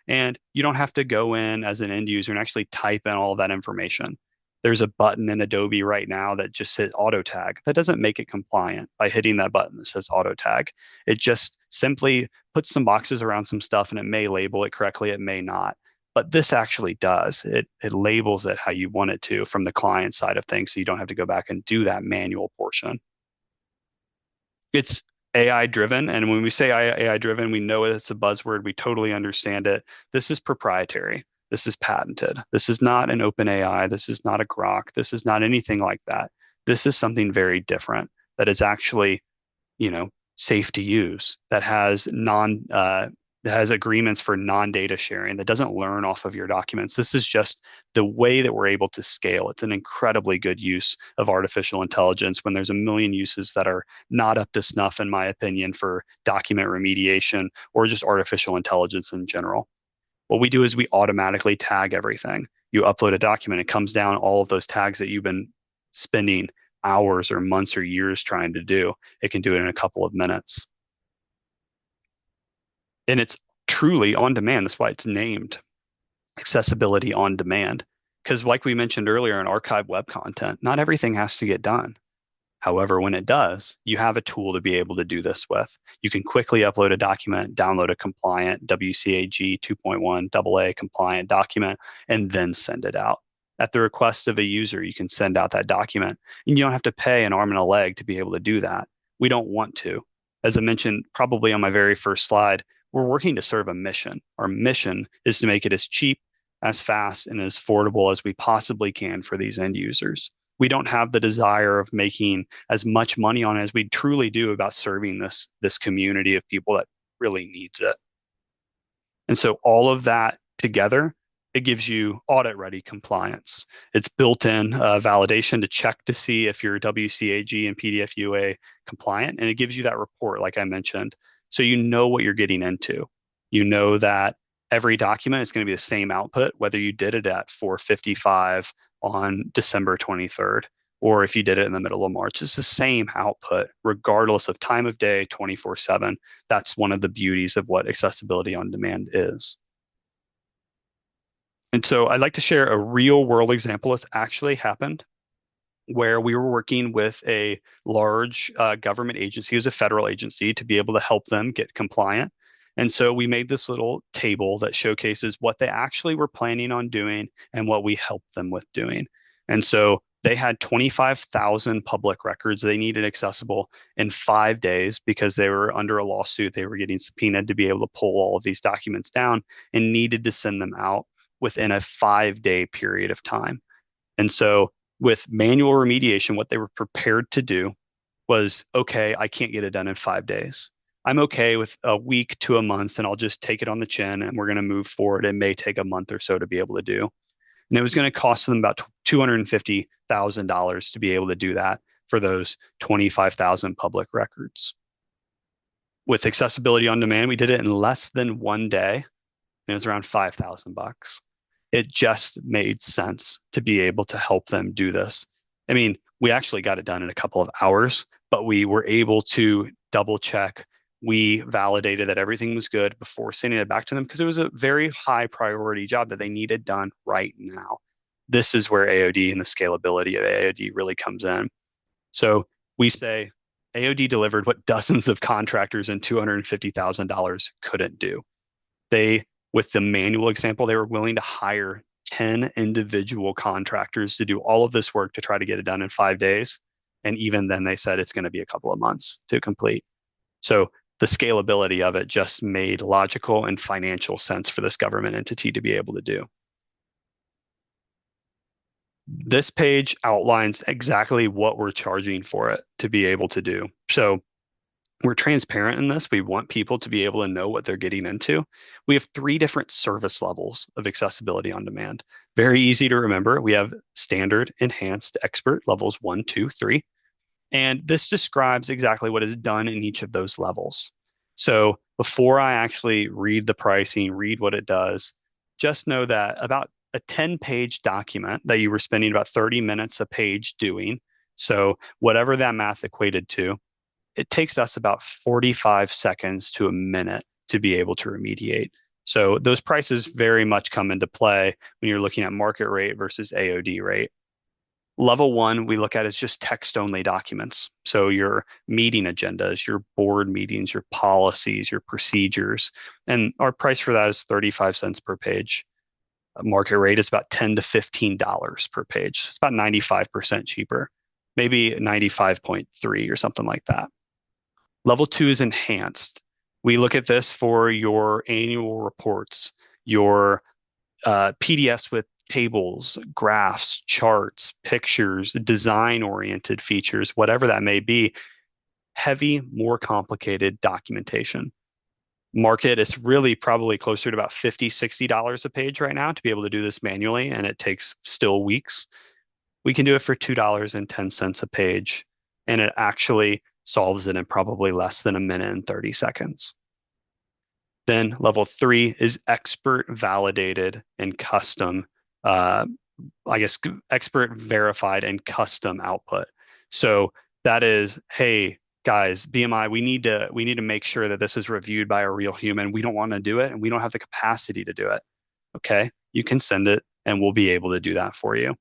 And you don't have to go in as an end user and actually type in all of that information. There's a button in Adobe right now that just says auto tag. That doesn't make it compliant by hitting that button that says auto tag. It just simply puts some boxes around some stuff and it may label it correctly, it may not. But this actually does. It labels it how you want it to from the client side of things, so you don't have to go back and do that manual portion. It's AI driven. And when we say AI driven, we know it's a buzzword. We totally understand it. This is proprietary. This is patented. This is not an open AI. This is not a Grok. This is not anything like that. This is something very different that is actually, safe to use, that has agreements for non-data sharing, that doesn't learn off of your documents. This is just the way that we're able to scale. It's an incredibly good use of artificial intelligence when there's a million uses that are not up to snuff, in my opinion, for document remediation or just artificial intelligence in general. What we do is we automatically tag everything. You upload a document, it comes down all of those tags that you've been spending hours or months or years trying to do. It can do it in a couple of minutes. And it's truly on demand. That's why it's named accessibility on demand. Because, like we mentioned earlier in archive web content, not everything has to get done. However, when it does, you have a tool to be able to do this with. You can quickly upload a document, download a compliant WCAG 2.1 AA compliant document, and then send it out. At the request of a user, you can send out that document, and you don't have to pay an arm and a leg to be able to do that. We don't want to. As I mentioned, probably on my very first slide, we're working to serve a mission. Our mission is to make it as cheap, as fast, and as affordable as we possibly can for these end users. We don't have the desire of making as much money on it as we truly do about serving this community of people that really needs it. And so all of that together it gives you audit ready compliance. It's built in validation to check to see if you're WCAG and PDF UA compliant. And it gives you that report, like I mentioned. So you know what you're getting into. You know that every document is going to be the same output, whether you did it at 4:55 on December 23rd, or if you did it in the middle of March. It's the same output, regardless of time of day, 24/7. That's one of the beauties of what accessibility on demand is. And so I'd like to share a real world example that's actually happened where we were working with a large government agency, it was a federal agency, to be able to help them get compliant. And so we made this little table that showcases what they actually were planning on doing and what we helped them with doing. And so they had 25,000 public records they needed accessible in 5 days because they were under a lawsuit. They were getting subpoenaed to be able to pull all of these documents down and needed to send them out within a 5 day period of time. And so with manual remediation, what they were prepared to do was, okay, I can't get it done in 5 days. I'm okay with a week to a month, and I'll just take it on the chin and we're going to move forward. It may take a month or so to be able to do. And it was going to cost them about $250,000 to be able to do that for those 25,000 public records. With accessibility on demand, we did it in less than 1 day, and it was around $5,000. It just made sense to be able to help them do this. I mean, we actually got it done in a couple of hours, but we were able to double check. We validated that everything was good before sending it back to them because it was a very high priority job that they needed done right now. This is where AOD and the scalability of AOD really comes in. So we say AOD delivered what dozens of contractors and $250,000 couldn't do. They, with the manual example, they were willing to hire 10 individual contractors to do all of this work to try to get it done in 5 days. And even then, they said it's going to be a couple of months to complete. So the scalability of it just made logical and financial sense for this government entity to be able to do. This page outlines exactly what we're charging for it to be able to do. So we're transparent in this. We want people to be able to know what they're getting into. We have three different service levels of accessibility on demand. Very easy to remember. We have standard, enhanced, expert, levels 1, 2, 3. And this describes exactly what is done in each of those levels. So before I actually read the pricing, read what it does, just know that about a 10-page document that you were spending about 30 minutes a page doing, so whatever that math equated to, it takes us about 45 seconds to a minute to be able to remediate. So those prices very much come into play when you're looking at market rate versus AOD rate. Level one, we look at is just text only documents. So your meeting agendas, your board meetings, your policies, your procedures. And our price for that is 35 cents per page. Market rate is about $10 to $15 per page. It's about 95% cheaper, maybe 95.3 or something like that. Level two is enhanced. We look at this for your annual reports, your PDFs with tables, graphs, charts, pictures, design-oriented features, whatever that may be, heavy, more complicated documentation. Market is really probably closer to about $50, $60 a page right now to be able to do this manually, and it takes still weeks. We can do it for $2.10 a page, and it actually solves it in probably less than a minute and 30 seconds. Then level three is expert validated and custom, uh, expert verified and custom output. So that is, hey, guys, BMI, we need to make sure that this is reviewed by a real human. We don't want to do it, and we don't have the capacity to do it. Okay, you can send it, and we'll be able to do that for you.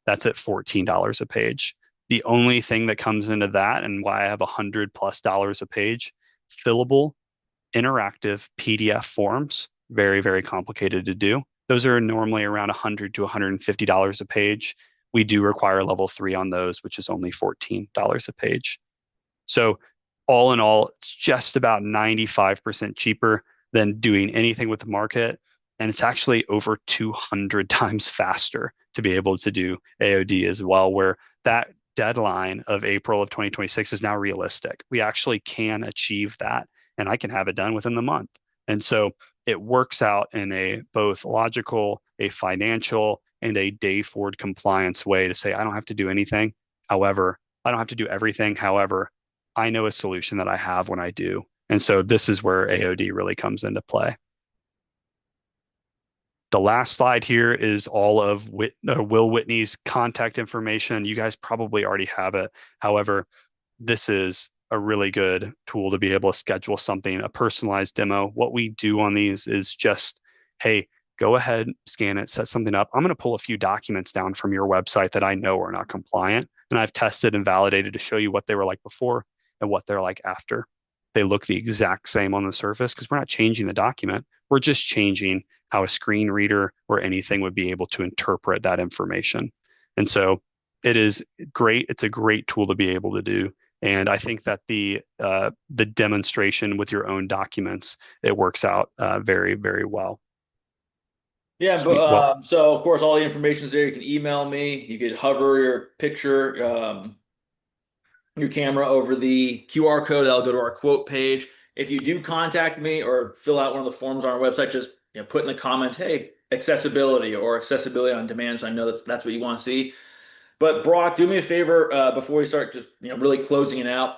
That's at $14 a page. The only thing that comes into that, and why I have $100+ a page, fillable interactive PDF forms, very, very complicated to do. Those are normally around $100 to $150 a page. We do require level three on those, which is only $14 a page. So all in all, it's just about 95% cheaper than doing anything with the market. And it's actually over 200 times faster to be able to do AOD as well, where that deadline of April of 2026 is now realistic. We actually can achieve that, and I can have it done within the month. And so it works out in a both logical, a financial, and a day forward compliance way to say, I don't have to do anything. However, I don't have to do everything. However, I know a solution that I have when I do. And so this is where AOD really comes into play. The last slide here is all of Will Whitney's contact information. You guys probably already have it. However, this is a really good tool to be able to schedule something, a personalized demo. What we do on these is just, hey, go ahead, scan it, set something up. I'm going to pull a few documents down from your website that I know are not compliant. And I've tested and validated to show you what they were like before and what they're like after. They look the exact same on the surface because we're not changing the document. We're just changing how a screen reader or anything would be able to interpret that information. And so it is great. It's a great tool to be able to do. And I think that the demonstration with your own documents, it works out very, very well. Yeah, but Sweet. Well, so of course all the information is there. You can email me. You could hover your picture, your camera over the QR code. That'll go to our quote page. If you do contact me or fill out one of the forms on our website, just put in the comments, "Hey, accessibility" or "accessibility on demand." So I know that's what you want to see. But Brock, do me a favor before we start, just really closing it out.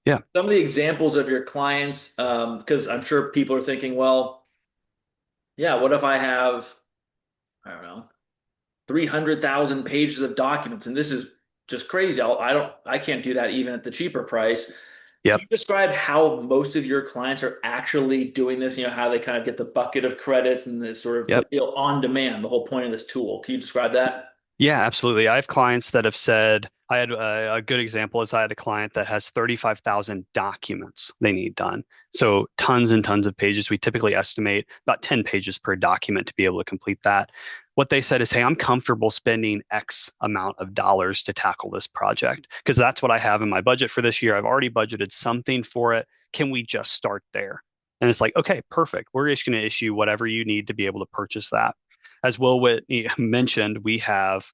yeah, Some of the examples of your clients, because I'm sure people are thinking, well, yeah, what if I have, I don't know, 300,000 pages of documents, and this is just crazy. I can't do that even at the cheaper price. Can yep, you describe how most of your clients are actually doing this? How they kind of get the bucket of credits and this sort of yep. on demand, the whole point of this tool. Can you describe that? Yeah, absolutely. I have clients that have said, I had a good example is I had a client that has 35,000 documents they need done. So tons and tons of pages. We typically estimate about 10 pages per document to be able to complete that. What they said is, hey, I'm comfortable spending X amount of dollars to tackle this project because that's what I have in my budget for this year. I've already budgeted something for it. Can we just start there? And it's like, okay, perfect. We're just going to issue whatever you need to be able to purchase that. As Will Whitney mentioned, we have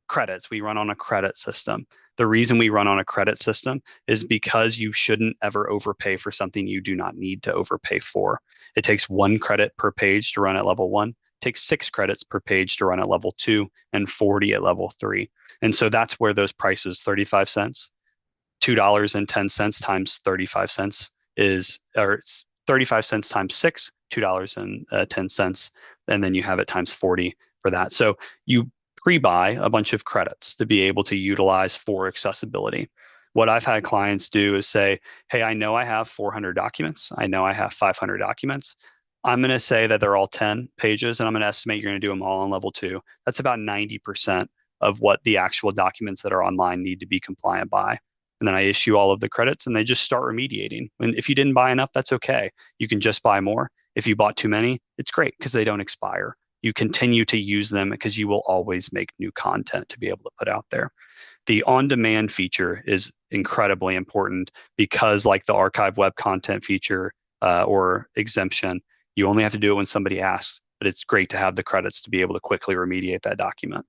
credits. We run on a credit system. The reason we run on a credit system is because you shouldn't ever overpay for something you do not need to overpay for. It takes 1 credit per page to run at level 1, it takes 6 credits per page to run at level 2, and 40 at level 3. And so that's where those prices, 35 cents, $2.10 times 35 cents is, or it's 35 cents times six, $2.10. And then you have it times 40 for that. So you pre-buy a bunch of credits to be able to utilize for accessibility. What I've had clients do is say, hey, I know I have 400 documents. I know I have 500 documents. I'm going to say that they're all 10 pages, and I'm going to estimate you're going to do them all on level 2. That's about 90% of what the actual documents that are online need to be compliant by. And then I issue all of the credits and they just start remediating. And if you didn't buy enough, that's okay. You can just buy more. If you bought too many, it's great because they don't expire. You continue to use them because you will always make new content to be able to put out there. The on demand feature is incredibly important because, like the archive web content feature or exemption, you only have to do it when somebody asks, but it's great to have the credits to be able to quickly remediate that document.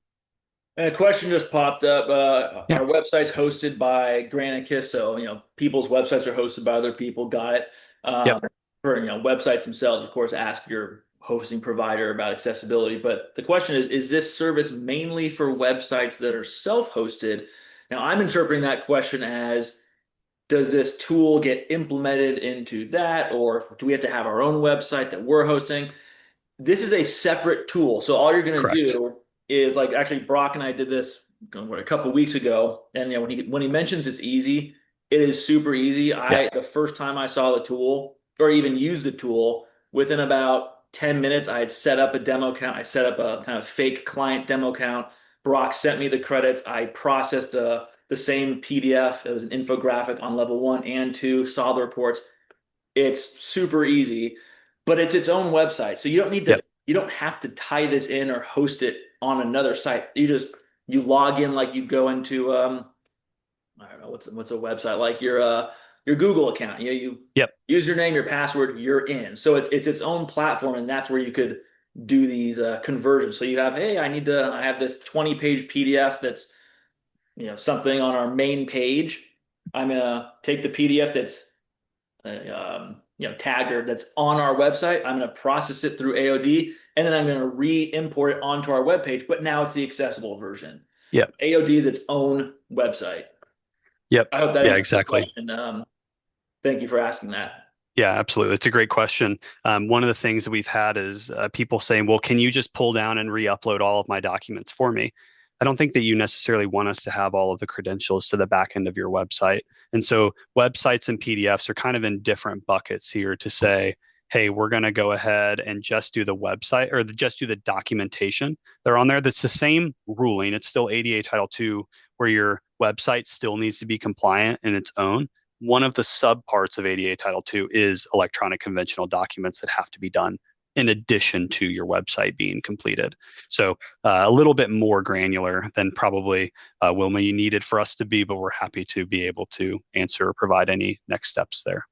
And a question just popped up. Yeah. Our website's hosted by Granicus, so people's websites are hosted by other people. Got it. Yep. Um, for websites themselves, of course, ask your hosting provider about accessibility. But the question is this service mainly for websites that are self-hosted? Now, I'm interpreting that question as, does this tool get implemented into that, or do we have to have our own website that we're hosting? This is a separate tool. So all you're going to Correct. do is, like, actually Brock and I did this a couple of weeks ago, and when he mentions it's easy, it is super easy. Yeah. The first time I saw the tool or even used the tool, within about 10 minutes, I had set up a demo account. I set up a kind of fake client demo account. Brock sent me the credits. I processed the same PDF. It was an infographic on level 1 and 2, saw the reports. It's super easy, but it's its own website. So Yep. you don't have to tie this in or host it on another site. You log in like you go into I don't know what's a website like your Google account. You Yep. username, your password, you're in. So it's its own platform, and that's where you could do these conversions. So you have, hey, I have this 20-page PDF that's something on our main page. I'm gonna take the PDF that's tagger that's on our website. I'm going to process it through AOD, and then I'm going to re-import it onto our webpage. But now it's the accessible version. Yep. AOD is its own website. Yep. I hope that Yeah, answers your exactly. question. Thank you for asking that. Yeah, absolutely. It's a great question. One of the things that we've had is people saying, well, can you just pull down and re-upload all of my documents for me? I don't think that you necessarily want us to have all of the credentials to the back end of your website. And so websites and PDFs are kind of in different buckets here to say, hey, we're going to go ahead and just do the website or just do the documentation. They're on there. That's the same ruling. It's still ADA Title II, where your website still needs to be compliant in its own. One of the subparts of ADA Title II is electronic conventional documents that have to be done in addition to your website being completed. So a little bit more granular than probably Wilma you needed for us to be, but we're happy to be able to answer or provide any next steps there.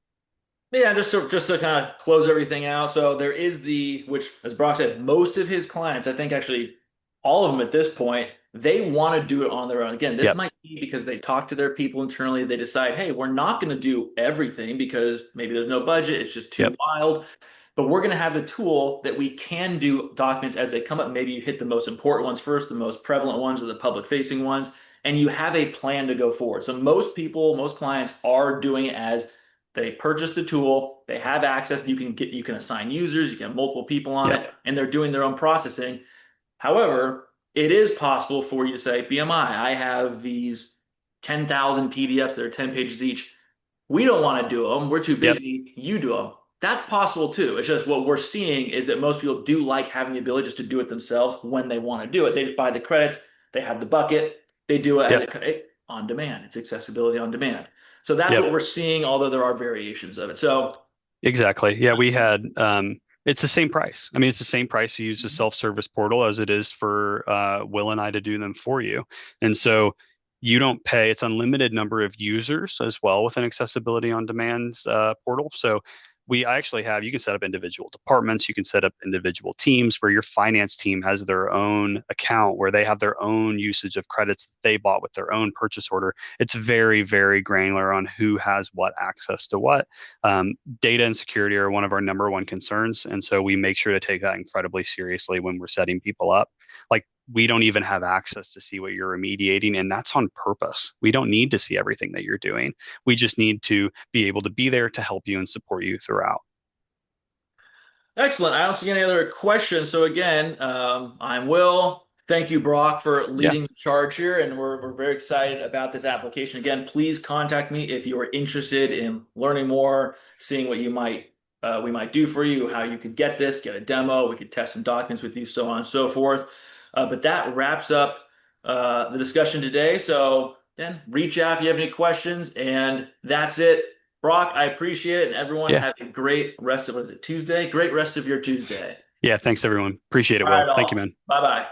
Yeah, just to kind of close everything out. So there is which, as Brock said, most of his clients, I think actually all of them at this point, they want to do it on their own. Again, this Yep, might be because they talk to their people internally. They decide, hey, we're not going to do everything because maybe there's no budget. It's just too yep, wild. But we're going to have the tool that we can do documents as they come up. Maybe you hit the most important ones first, the most prevalent ones, or the public facing ones, and you have a plan to go forward. So most people, most clients are doing it as they purchase the tool, they have access. You can assign users, you can have multiple people on yep, it, and they're doing their own processing. However, it is possible for you to say, BMI, I have these 10,000 PDFs that are 10 pages each. We don't want to do them. We're too yep, busy. You do them. That's possible too. It's just what we're seeing is that most people do like having the ability just to do it themselves when they want to do it. They just buy the credits, they have the bucket, they do it as yep, on demand. It's accessibility on demand. So that's yep. what we're seeing, although there are variations of it. So Exactly. Yeah, we had it's the same price. I mean, it's the same price to use the self-service portal as it is for Will and I to do them for you. And so you don't pay, it's unlimited number of users as well with an accessibility on demand portal. So I actually have, you can set up individual departments, you can set up individual teams where your finance team has their own account where they have their own usage of credits that they bought with their own purchase order. It's very, very granular on who has what access to what. Um, Data and security are one of our number one concerns. And so we make sure to take that incredibly seriously when we're setting people up. Like we don't even have access to see what you're remediating, and that's on purpose. We don't need to see everything that you're doing. We just need to be able to be there to help you and support you throughout. excellent. I don't see any other questions. So again, I'm Will. Thank you, Brock, for Yeah, leading the charge here, and we're very excited about this application. Again, please contact me if you are interested in learning more, seeing what we might do for you, how you could get this, get a demo. We could test some documents with you, so on and so forth. But that wraps up the discussion today. So then, reach out if you have any questions, and that's it. Brock, I appreciate it. And everyone yeah, have a great rest of, what is it, Tuesday? Great rest of your Tuesday. yeah. Thanks, everyone. Appreciate it, Try it Will. Thank you, all. man. Bye bye.